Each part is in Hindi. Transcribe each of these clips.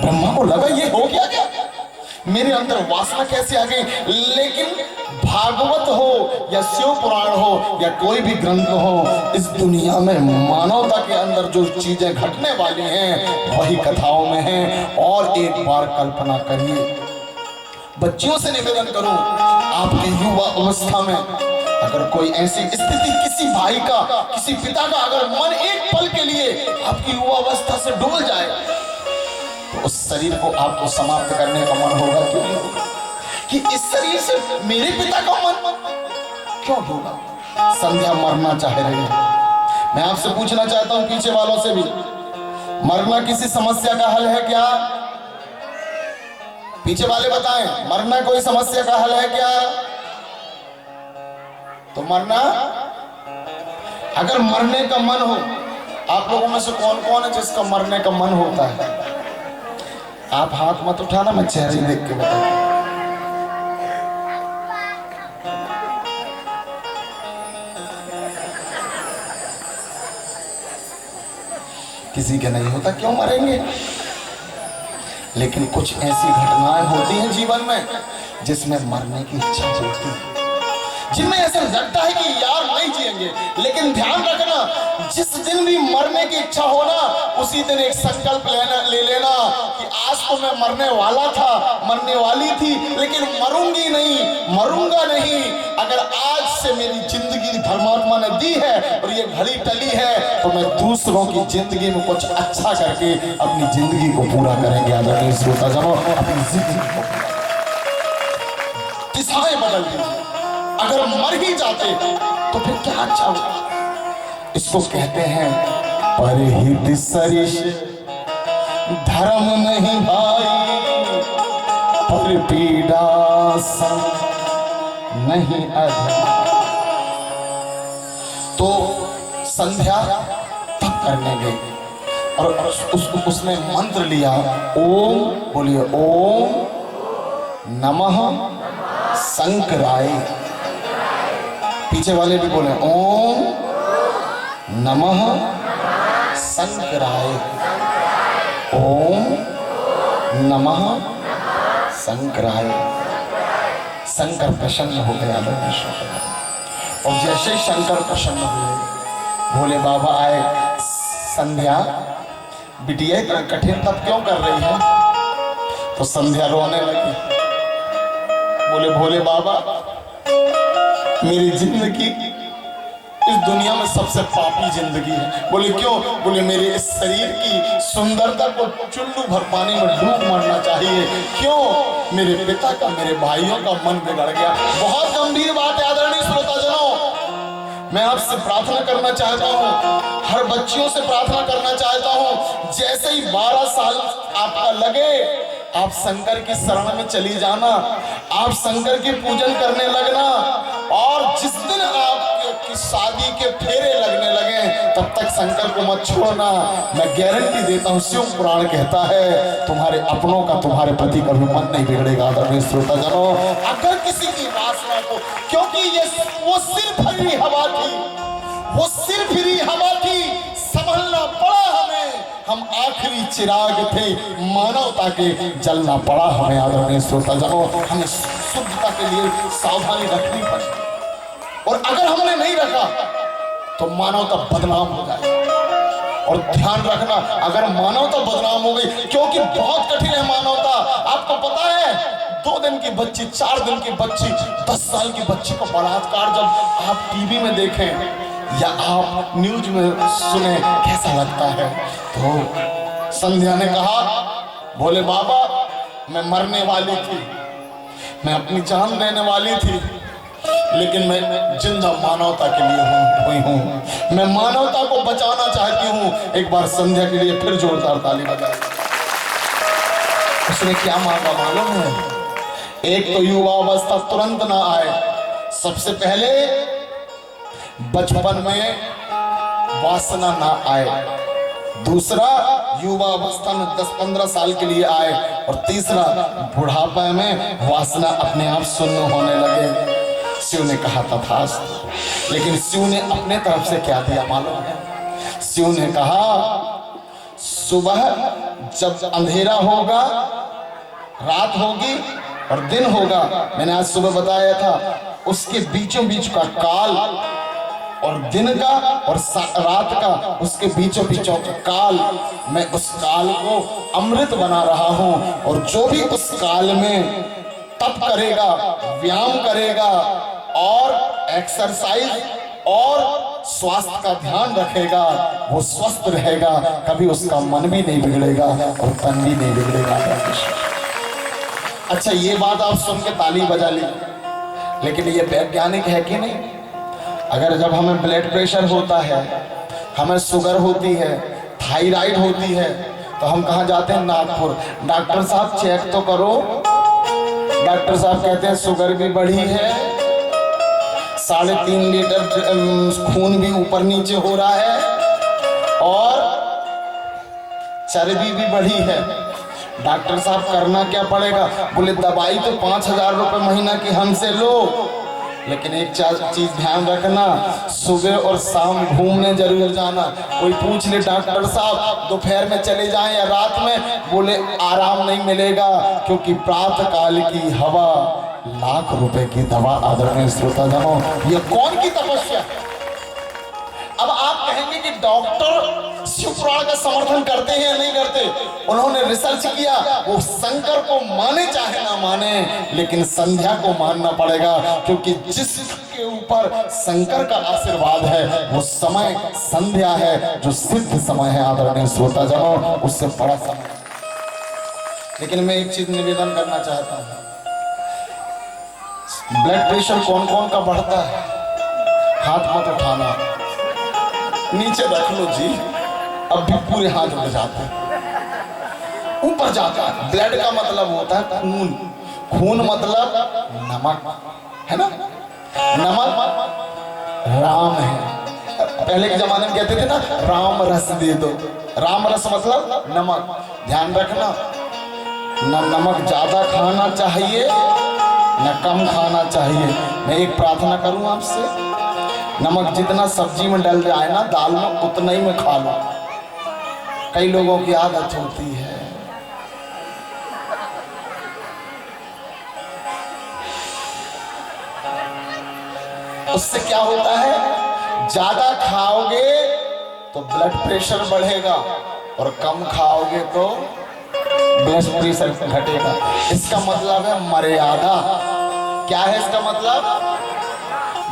ब्रह्मा को लगा ये हो गया क्या, मेरे अंदर वासना कैसे आ गई। लेकिन भागवत हो या शिव पुराण हो या कोई भी ग्रंथ हो, इस दुनिया में मानवता के अंदर जो चीजें घटने वाली हैं वही कथाओं में हैं। और एक बार कल्पना करिए, बच्चियों से निवेदन करूं, आपके युवा अवस्था में अगर कोई ऐसी स्थिति, किसी भाई का, किसी पिता का अगर मन एक पल के लिए आपकी युवा अवस्था से डोल जाए, तो उस शरीर को आपको समाप्त करने का मन होगा क्यों नहीं होगा? कि इस शरीर से मेरे पिता का मन क्यों होगा? संध्या मरना चाह रही है। मैं आपसे पूछना चाहता हूं, पीछे वालों से भी, मरना किसी समस्या का हल है क्या? पीछे वाले बताएं, मरना कोई समस्या का हल है क्या? तो मरना, अगर मरने का मन हो, आप लोगों में से कौन कौन है जिसका मरने का मन होता है? आप हाथ मत उठाना, मैं चेहरे देख के बताऊं। किसी के नहीं होता, क्यों मरेंगे? लेकिन कुछ ऐसी घटनाएं होती हैं जीवन में जिसमें मरने की इच्छा होती है, जिनमें ऐसा लगता है कि यार नहीं जिएंगे। लेकिन ध्यान रखना, जिस दिन भी मरने की इच्छा हो ना, उसी दिन एक संकल्प ले लेना कि आज तो मैं मरने वाला था, मरने वाली थी, लेकिन मरूंगी नहीं, मरूंगा नहीं। अगर आज से मेरी जिंदगी परमात्मा ने दी है और ये घड़ी टली है, तो मैं दूसरों की जिंदगी में कुछ अच्छा करके अपनी जिंदगी को पूरा करेंगे। आदरणीय श्रोताजनों, अपनी जिंदगी को दिशाएं बदल दीजिए। अगर मर ही जाते तो फिर क्या अच्छा होगा? इसको कहते हैं परहित सरिष धर्म नहीं भाई, पर पीड़ा संग नहीं अधर्म। तो संध्या तब करने गई और उसने मंत्र लिया, ओम, बोलिए ओम नमः शंकराय। पीछे वाले भी बोले ओम नमः शंकराय, ओम नमः शंकराय। शंकर प्रसन्न हो गया और जैसे शंकर प्रसन्न हुए, भोले बाबा आए, संध्या बिटिया इतना कठिन तप क्यों कर रही है? तो संध्या रोने लगी, बोले भोले बाबा, मेरी जिंदगी इस दुनिया में सबसे पापी जिंदगी है। बोले क्यों? बोले मेरे इस शरीर की सुंदरता को चुल्लू भर पानी में डूब मरना चाहिए। क्यों? मेरे पिता का, मेरे भाइयों का मन बिगड़ गया। बहुत गंभीर बात है आदरणीय श्रोताजनों। मैं आपसे प्रार्थना करना चाहता हूँ, हर बच्चियों से प्रार्थना करना चाहता हूँ, जैसे ही 12 साल आपका लगे, आप शंकर की शरण में चली जाना, आप शंकर की पूजन करने लगना। और जिस दिन आपकी शादी के फेरे लगने लगे, तब तक शंकर को मत छोड़ना। मैं गारंटी देता हूँ, शिव पुराण कहता है तुम्हारे अपनों का तुम्हारे प्रति कभी मन नहीं बिगड़ेगा। आदरणीय श्रोताजनों, अगर किसी की वासना को, क्योंकि ये वो सिर्फ फिरी हवा थी, वो सिर्फ फिरी हवा थी, संभलना पड़ा हमें। हम आखिरी चिराग थे, मानवता के जलना पड़ा हमें। आदरणीय श्रोताजनों, हमें शुद्धता के लिए सावधानी रखनी पड़ी, और अगर हमने नहीं रखा तो मानवता बदनाम हो जाएगी। और ध्यान रखना, अगर मानवता बदनाम हो गई, क्योंकि बहुत कठिन है मानवता। आपको पता है, 2 दिन की बच्ची, 4 दिन की बच्ची, 10 साल की बच्ची को बलात्कार जब आप टीवी में देखें या आप न्यूज में सुने, कैसा लगता है? तो संध्या ने कहा, भोले बाबा, मैं मरने वाली थी, मैं अपनी जान देने वाली थी, लेकिन मैं जिंदा मानवता के लिए हुई हूँ। मैं मानवता को बचाना चाहती हूँ। एक बार संध्या के लिए फिर जोरदार ताली बजाएं। उसने क्या मांगा मालूम है? एक तो युवा अवस्था तुरंत ना आए, सबसे पहले बचपन में वासना ना आए, दूसरा युवा अवस्था में 10-15 साल के लिए आए, और तीसरा बुढ़ापे में वासना अपने आप शून्य होने लगे। शिव ने कहा तथास्तु। लेकिन शिव ने अपने तरफ से क्या दिया मालूम है? शिव ने कहा, सुबह जब अंधेरा होगा, रात होगी और दिन होगा, मैंने आज सुबह बताया था, उसके बीचों बीच का काल और दिन का और रात का, उसके बीचों बीचों का काल, मैं उस काल को अमृत बना रहा हूं। और जो भी उस काल में तप करेगा, व्यायाम करेगा और एक्सरसाइज और स्वास्थ्य का ध्यान रखेगा, वो स्वस्थ रहेगा, कभी उसका मन भी नहीं बिगड़ेगा और तन भी नहीं बिगड़ेगा। अच्छा, ये बात आप सुन के ताली बजा ली, लेकिन ये वैज्ञानिक है कि नहीं? अगर जब हमें ब्लड प्रेशर होता है, हमें शुगर होती है, थायराइड होती है, तो हम कहाँ जाते हैं? नागपुर। डॉक्टर साहब चेक तो करो। डॉक्टर साहब कहते हैं शुगर भी बढ़ी है, 3.5 लीटर खून भी ऊपर नीचे हो रहा है और चर्बी भी बढ़ी है। डॉक्टर साहब करना क्या पड़ेगा? बोले दवाई तो 5,000 रुपये महीना की हमसे लो, लेकिन एक चीज ध्यान रखना, सुबह और शाम घूमने जरूर जाना। कोई पूछ ले डॉक्टर साहब दोपहर में चले जाएं या रात में, बोले आराम नहीं मिलेगा, क्योंकि प्रातः काल की हवा लाख रुपए की दवा। आदरणीय श्रोताजनों, ये कौन की तपस्या? अब आप कहेंगे कि डॉक्टर शिव पुराण का समर्थन करते हैं या नहीं करते? उन्होंने रिसर्च किया, वो शंकर को माने चाहे ना माने, लेकिन संध्या को मानना पड़ेगा, क्योंकि जिसके ऊपर शंकर का आशीर्वाद है वो समय संध्या है, जो सिद्ध समय है। आदरणीय श्रोताजनों, उससे बड़ा समय। लेकिन मैं एक चीज निवेदन करना चाहता हूं, ब्लड प्रेशर कौन कौन का बढ़ता है? हाथ मत उठाना, नीचे रख लो जी। अब भी पूरे हाथ उठ जाते हैं, ऊपर जाता है। ब्लड का मतलब होता है खून, खून मतलब नमक है ना, नमक राम है। पहले के जमाने में कहते थे ना, राम रस दे दो। राम रस मतलब नमक। ध्यान रखना, न नमक ज्यादा खाना चाहिए न कम खाना चाहिए। मैं एक प्रार्थना करूं आपसे, नमक जितना सब्जी में डल रहा है ना, दाल में, उतना ही में खा लो। कई लोगों की आदत होती है, उससे क्या होता है, ज्यादा खाओगे तो ब्लड प्रेशर बढ़ेगा और कम खाओगे तो ब्लड प्रेशर घटेगा। इसका मतलब है मर्यादा। क्या है इसका मतलब?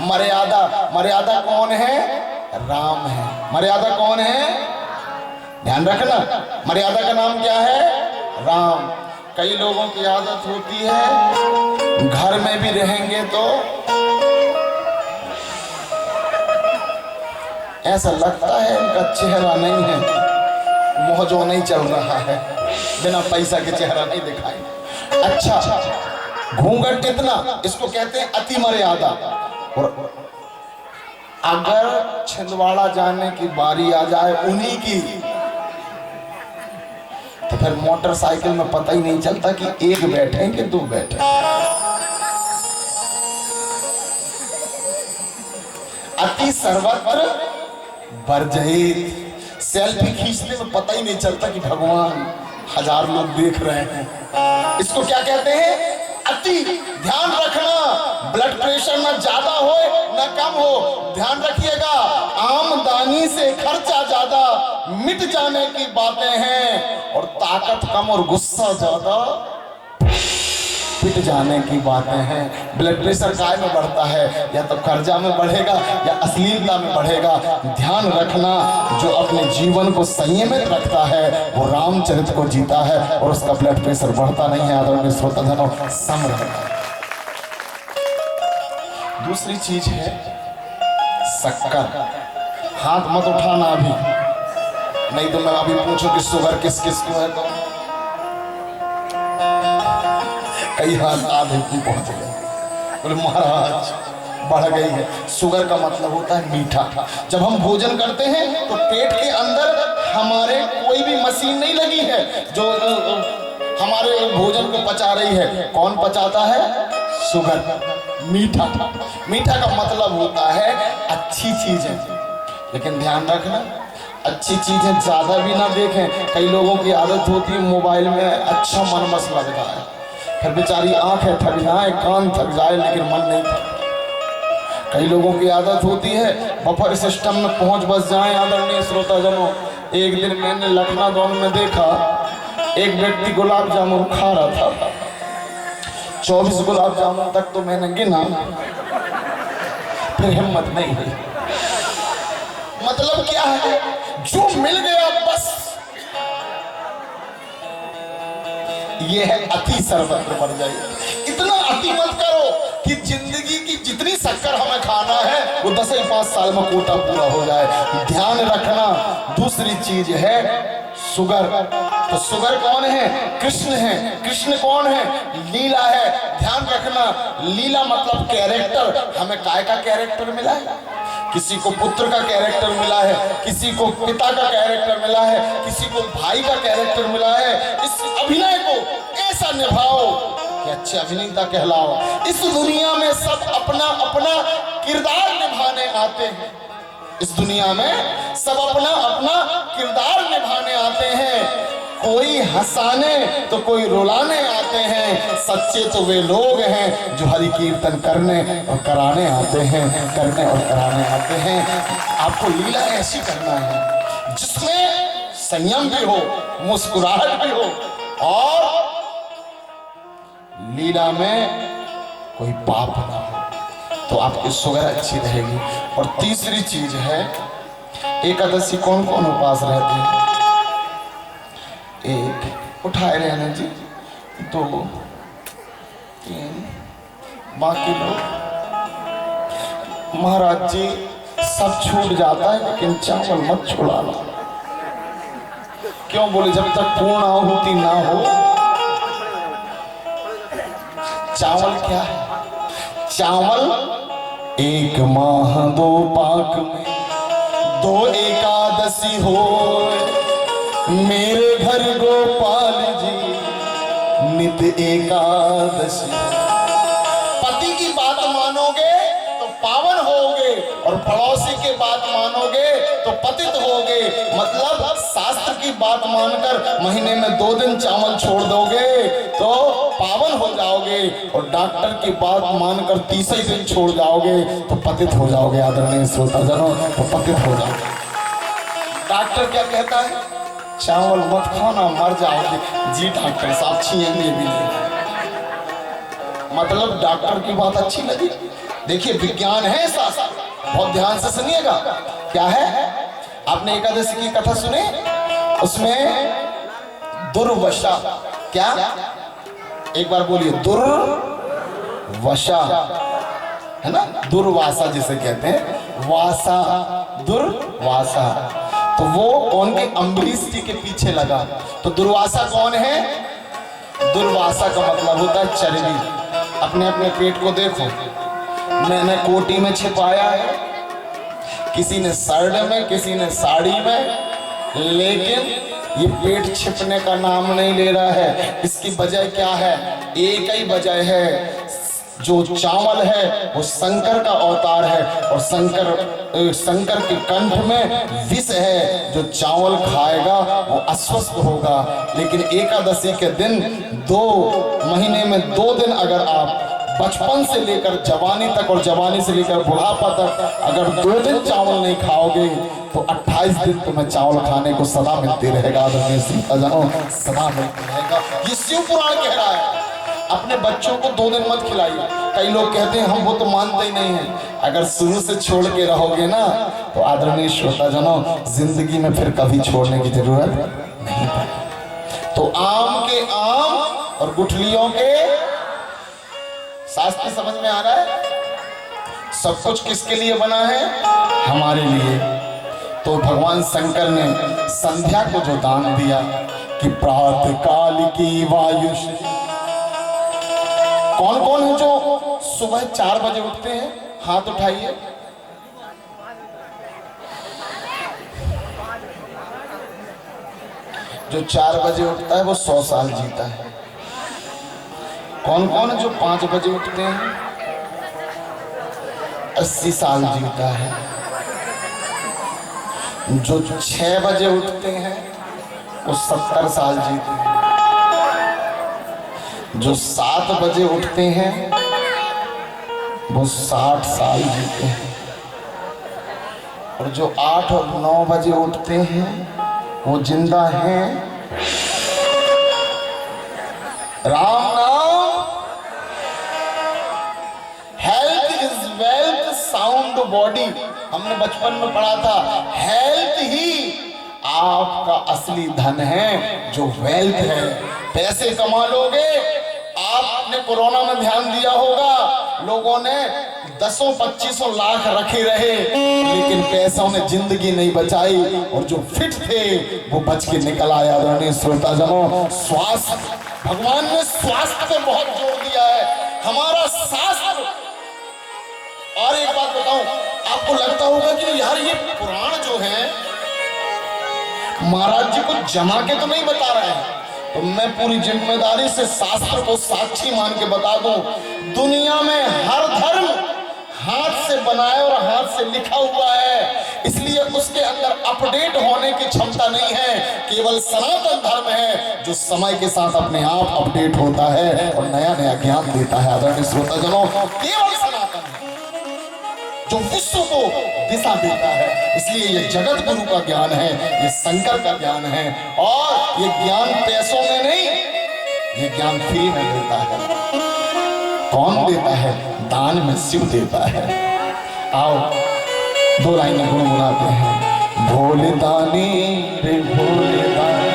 मर्यादा। मर्यादा कौन है? राम है। मर्यादा कौन है? ध्यान रखना, मर्यादा का नाम क्या है? राम। कई लोगों की आदत होती है, घर में भी रहेंगे तो ऐसा लगता है इनका चेहरा नहीं है, मौजो नहीं चल रहा है, बिना पैसा के चेहरा नहीं दिखाई। अच्छा, घूंघट कितना, इसको कहते हैं अति मर्यादा। और अगर छिंदवाड़ा जाने की बारी आ जाए उन्हीं की, तो फिर मोटरसाइकिल में पता ही नहीं चलता कि एक बैठे कि दो बैठे। अति सर्वत्र वर्जित। सेल्फी खींचने में पता ही नहीं चलता कि भगवान 1000 लोग देख रहे हैं। इसको क्या कहते हैं? अति। ध्यान रखना, ब्लड प्रेशर ना ज्यादा हो ना कम हो। ध्यान रखिएगा, आमदनी से खर्चा ज्यादा मिट जाने की बातें हैं, और ताकत कम और गुस्सा ज्यादा पिट जाने की बातें हैं। ब्लड प्रेशर काय में बढ़ता है? या तो कर्जा में बढ़ेगा या अश्लीलता में बढ़ेगा। ध्यान रखना, जो अपने जीवन को संयमित रखता है वो रामचरित को जीता है और उसका ब्लड प्रेशर बढ़ता नहीं है। आदरणीय श्रोताजनों, सम रहता है। दूसरी चीज है शक्कर। हाथ मत उठाना अभी, नहीं तो मैं अभी पूछूं कि शुगर किस किस को है, तो कई हाथ आधे की पहुंच गए, बोले महाराज बढ़ गई है। शुगर का मतलब होता है मीठा। जब हम भोजन करते हैं तो पेट के अंदर हमारे कोई भी मशीन नहीं लगी है जो हमारे भोजन को पचा रही है। कौन पचाता है? शुगर, मीठा। मीठा का मतलब होता है अच्छी चीजें। लेकिन ध्यान रखना, अच्छी चीजें ज्यादा भी ना देखें। कई लोगों की आदत होती है मोबाइल में अच्छा मन बस लग जाए, फिर बेचारी आंखें थक जाए, कान थक जाए, लेकिन मन नहीं थक। कई लोगों की आदत होती है बफर सिस्टम में पहुंच बस जाए। आदरणीय श्रोताजनों, एक दिन मैंने लखनऊ में देखा, एक व्यक्ति गुलाब जामुन खा रहा था। 24 गुलाब जामुन तक तो मैंने गिना, फिर हिम्मत नहीं हुई। मतलब क्या है, जो मिल गया बस। ये है अति सर्वत्र बढ़ जाए। इतना अति मत करो कि जिंदगी की जितनी शक्कर हमें खाना है वो 10 ही 5 साल में कोटा पूरा हो जाए। ध्यान रखना। दूसरी चीज है शुगर। तो शुगर कौन है? कृष्ण है। कृष्ण कौन है? लीला है। ध्यान रखना, लीला मतलब कैरेक्टर। हमें काय का कैरेक्टर मिला है? किसी को पुत्र का कैरेक्टर मिला है, किसी को पिता का कैरेक्टर मिला है, किसी को भाई का कैरेक्टर मिला है। इस अभिनय को ऐसा निभाओ कि अच्छे अभिनेता कहलाओ। इस दुनिया में सब अपना अपना किरदार निभाने आते हैं। इस दुनिया में सब अपना अपना किरदार निभाने आते हैं। कोई हंसाने तो कोई रुलाने आते हैं। सच्चे तो वे लोग हैं जो हरि कीर्तन करने और कराने आते हैं, करने और कराने आते हैं। आपको लीला ऐसी करना है जिसमें संयम भी हो, मुस्कुराहट भी हो और लीला में कोई पाप ना हो, तो आपकी शुगर अच्छी रहेगी। और तीसरी चीज है, एकादशी कौन कौन उपास रहते हैं? एक उठाए रहने जी, 2 3, बाकी लोग महाराज जी सब छूट जाता है लेकिन चावल मत छुड़ाना। क्यों बोले? जब तक पूर्ण आहुति ना हो। चावल क्या है? चावल 1 माह 2 पाक में 2 एकादशी हो। मेरे घर गोपाल जी नित एकादशी। पति की बात मानोगे तो पावन होगे और पड़ोसी की बात मानोगे तो पतित होगे। मतलब शास्त्र की बात मानकर महीने में 2 दिन चावल छोड़ दोगे तो पावन हो जाओगे, और डॉक्टर की बात मानकर 30 दिन छोड़ जाओगे तो पतित हो जाओगे। आदरणीय श्रोताजनों, तो पतित हो जाओगे। डॉक्टर क्या कहता है? चावल मत खाना, मर जाओगे। जी डॉक्टर साहब छीएंगे भी नहीं। मतलब डॉक्टर की बात अच्छी लगी? देखिए विज्ञान है शास्त्र, बहुत ध्यान से सुनिएगा। क्या है? आपने एकादशी की कथा सुने? उसमें दुर्वशा, क्या? एक बार बोलिए, दुर्वशा है ना, दुर्वासा जिसे कहते हैं, वासा दुर्वासा। तो वो कौन के? अम्बरीश जी के पीछे लगा। तो दुर्वासा कौन है? दुर्वासा का मतलब होता है चर्बी। अपने अपने पेट को देखो, मैंने कोटी में छिपाया है, किसी ने शर्ट में, किसी ने साड़ी में, लेकिन ये पेट छिपने का नाम नहीं ले रहा है। इसकी वजह क्या है? एक ही वजह है, जो चावल है वो शंकर का अवतार है, और शंकर के कंठ में विष है। जो चावल खाएगा वो अस्वस्थ होगा। लेकिन एकादशी के दिन 2 महीने में 2 दिन अगर आप बचपन से लेकर जवानी तक और जवानी से लेकर बुढ़ापा तक अगर 2 दिन चावल नहीं खाओगे तो 28 दिन तुम्हें चावल खाने को सदा मिलती रहेगा। सदा मिलती रहेगा। ये शिव पुराण कह रहा है। अपने बच्चों को 2 दिन मत खिलाइए। कई लोग कहते हैं हम वो तो मानते ही नहीं है। अगर शुरू से छोड़ के रहोगे ना तो आदरणीय श्रोताजनों, जिंदगी में फिर कभी छोड़ने की जरूरत नहीं पड़ेगी। तो आम के आम और गुठलियों के शास्त्र समझ में आ रहा है? सब कुछ किसके लिए बना है? हमारे लिए। तो भगवान शंकर ने संध्या को जो दान दिया कि प्रातः काल की वायु। कौन कौन है जो सुबह 4 बजे उठते हैं? हाथ उठाइए। जो 4 बजे उठता है वो 100 साल जीता है। कौन कौन है जो 5 बजे उठते हैं? 80 साल जीता है। जो 6 बजे उठते हैं वो 70 साल जीते हैं, जो 7 बजे उठते हैं वो 60 साल जीते हैं, और जो 8 और 9 बजे उठते हैं वो जिंदा हैं। राम नाम, health is wealth, sound body. हमने बचपन में पढ़ा था हेल्थ ही आपका असली धन है, जो वेल्थ है। पैसे कमा लोगे, आपने कोरोना में ध्यान दिया होगा, लोगों ने 10-25 लाख रखे रहे, लेकिन पैसों ने जिंदगी नहीं बचाई, और जो फिट थे वो बच के निकल आया। आदरणीय श्रोताजनों, स्वास्थ्य, भगवान ने स्वास्थ्य पे बहुत जोर दिया है, हमारा शास्त्र। और एक बात बताऊं, आपको लगता होगा कि यार ये पुराण जो है महाराज जी को जमा के तो नहीं बता रहे हैं, तो मैं पूरी जिम्मेदारी से शास्त्र को साक्षी मान के बता दूं, दुनिया में हर धर्म हाथ से बनाया और हाथ से लिखा हुआ है, इसलिए उसके अंदर अपडेट होने की क्षमता नहीं है। केवल सनातन धर्म है जो समय के साथ अपने आप अपडेट होता है और नया नया ज्ञान देता है। आदरणीय श्रोताजनों, केवल सनातन है जो विश्व को दिशा देता है, इसलिए ये जगत गुरु का ज्ञान है, ये शंकर का ज्ञान है, और ये ज्ञान पैसों में नहीं, ये ज्ञान फ्री में देता है। कौन देता है? दान में शिव देता है। आओ 2 लाइनें गुनगुनाते हैं। भोले दानी रे भोले दानी,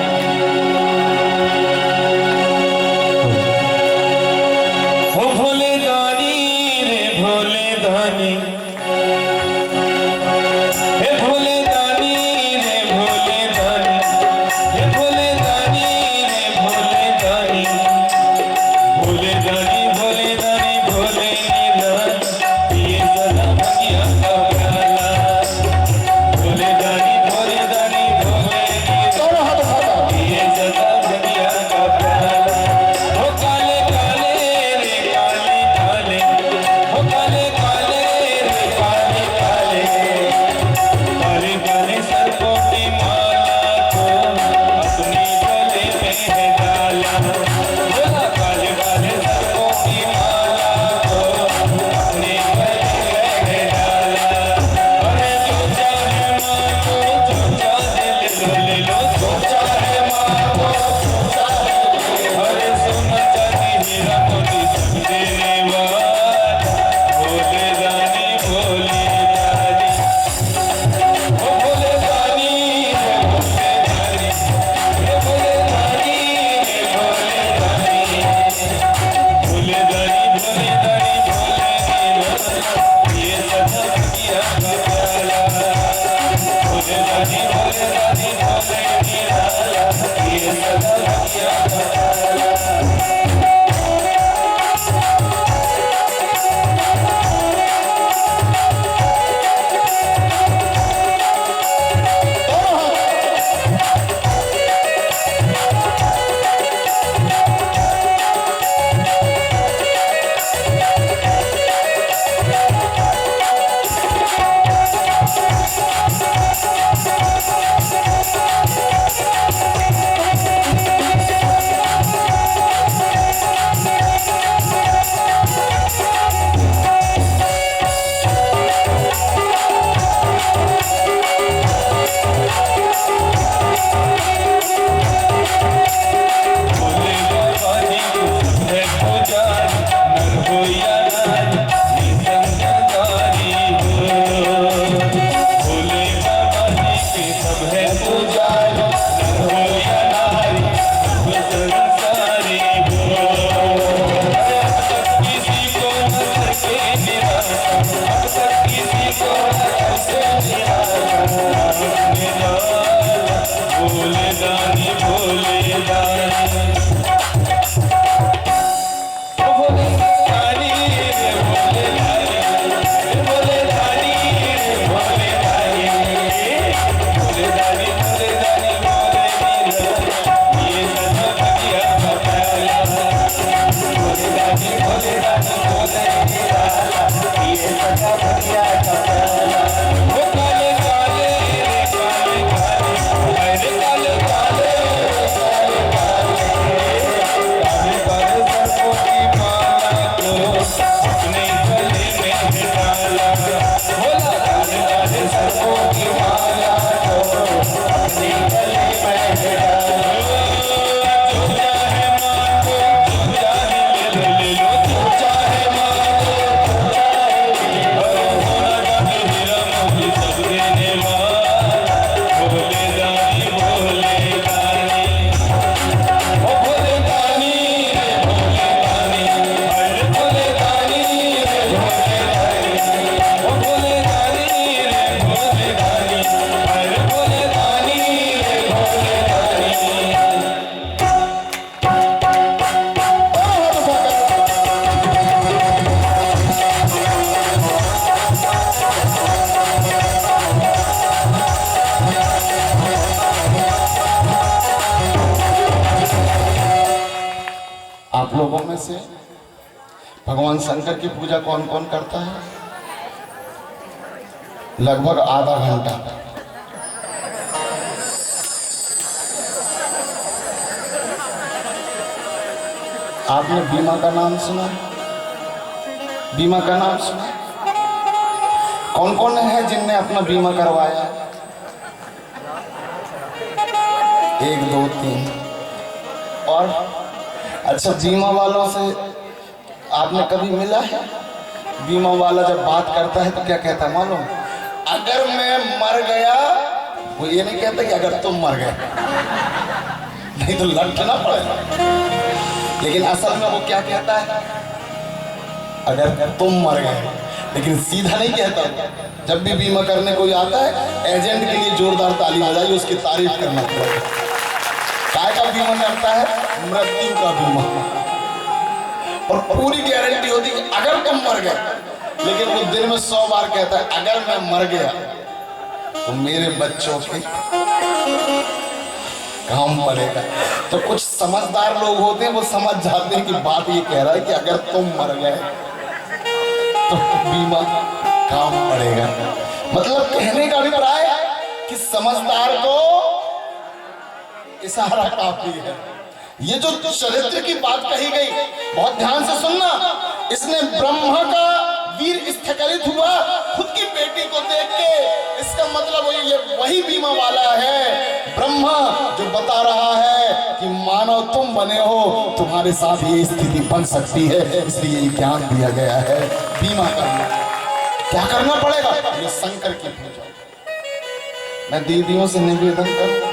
हो भोले दानी रे भोले दानी, हे भोले दानी रे भोले दानी, हे भोले दानी रे भोले दानी, भोले दानी भोले दानी भोले निदान, ये सदा भगिया का प्याला। भोले दानी भोले दानी भोले निदान, ये सदा भगिया का प्याला। हो काले काले रे काले काले, हो काले काले रे काले काले, काले काले सर्पों की माला को अपने गले में है डाला। बोला काले काले सर्पों की माला को अपने गले में है डाला। अरे जो चाहे मांगो, जो चाहे ले लो, जो चाहे मांगो, जो चाहे ले लो। अरे सोना चांदी हीरा मोती सब देने वाला, भोले दानी भोले दानी, ओ भोले दानी रे भोले दानी, हे भोले दानी रे भोले दानी, भोले दानी भोले दानी भोले निदान, ये सदा भगिया का प्याला। भोले दानी भोले दानी भोले निदान, ये सदा भगिया का प्याला। आप लोगों में से भगवान शंकर की पूजा कौन कौन करता है? लगभग आधा घंटा। आपने बीमा का नाम सुना? बीमा का नाम सुना? कौन कौन है जिनने अपना बीमा करवाया? 1 2 3। और अच्छा, बीमा वालों से आपने कभी मिला है? बीमा वाला जब बात करता है तो क्या कहता है मालूम? अगर मैं मर गया, वो ये नहीं कहता कि अगर तुम मर गए, नहीं तो लड़ना पड़ेगा। लेकिन असल में वो क्या कहता है? अगर तुम मर गए। लेकिन सीधा नहीं कहता। जब भी बीमा करने कोई आता है, एजेंट के लिए जोरदार ताली बजाइए, उसकी तारीफ करना पड़ेगा। काय का बीमा करता है? मृत्यु का बीमा। और पूरी गारंटी होती है कि अगर तुम मर गए। लेकिन वो दिन में 100 बार कहता है अगर मैं मर गया तो मेरे बच्चों के काम पड़ेगा। तो कुछ समझदार लोग होते हैं, वो समझ जाते हैं कि बात ये कह रहा है कि अगर तुम मर गए तो बीमा काम पड़ेगा। मतलब कहने का अभिप्राय कि समझदार को इशारा काफी है। ये जो चरित्र की बात कही गई, बहुत ध्यान से सुनना। इसने ब्रह्मा का वीर स्खलित हुआ खुद की बेटी को देख के। इसका मतलब ये वही बीमा वाला है, ब्रह्मा, जो बता रहा है कि मानव तुम बने हो, तुम्हारे साथ ये स्थिति बन सकती है, इसलिए ये ज्ञान दिया गया है। बीमा करना क्या करना पड़ेगा? ये शंकर की पूजा। मैं दीदियों से निवेदन करूं,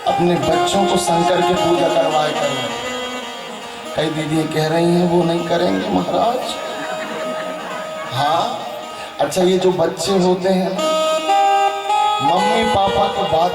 अपने बच्चों को शंकर की पूजा करवाए करें। कई दीदियां कह रही हैं वो नहीं करेंगे महाराज। हाँ, अच्छा, ये जो बच्चे होते हैं, मम्मी पापा को बात